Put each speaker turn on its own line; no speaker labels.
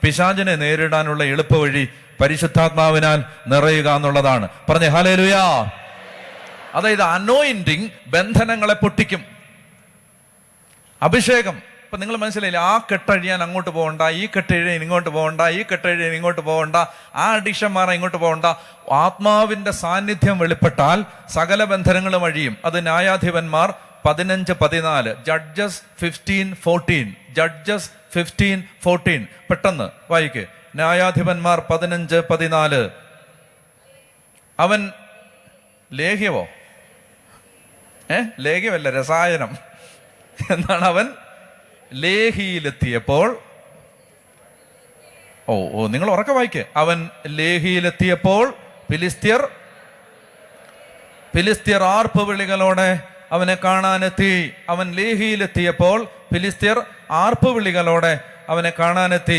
പിശാചിനെ നേരിടാനുള്ള എളുപ്പവഴി പരിശുദ്ധാത്മാവിനാൽ നിറയുക എന്നുള്ളതാണ്. പറഞ്ഞേ ഹല്ലേലൂയാ. അതായത് അനോയിന്റിങ് ബന്ധനങ്ങളെ പൊട്ടിക്കും. അഭിഷേകം. ഇപ്പൊ നിങ്ങൾ മനസ്സിലായില്ലേ, ആ കെട്ടഴിയാൻ അങ്ങോട്ട് പോകണ്ട, ഈ കെട്ടഴിയാൻ ഇങ്ങോട്ട് പോകണ്ട, ഈ കെട്ടഴിയാൻ ഇങ്ങോട്ട് പോകണ്ട, ആ അഡിക്ഷൻ മാറാൻ ഇങ്ങോട്ട് പോകണ്ട. ആത്മാവിന്റെ സാന്നിധ്യം വെളിപ്പെട്ടാൽ സകല ബന്ധനങ്ങളും അഴിയും. അത് ന്യായാധിപന്മാർ 15:14, ജഡ്ജസ് 15:14, ജഡ്ജസ് 15:14. പെട്ടെന്ന് വായിക്ക്. ന്യായാധിപന്മാർ 15:14. അവൻ ലേഹ്യമോ? ലേഹ്യമല്ല, രസായനം. എന്താണ്? അവൻ ലേഹിയിലെത്തിയപ്പോൾ, നിങ്ങൾ ഉറക്കെ വായിക്ക്. അവൻ ലേഹിയിലെത്തിയപ്പോൾ ഫിലിസ്ത്യർ ആർപ്പ് വിളികളോടെ അവനെ കാണാനെത്തി. അവൻ ലേഹിയിലെത്തിയപ്പോൾ ഫിലിസ്ത്യർ ആർപ്പ് വിളികളോടെ അവനെ കാണാനെത്തി.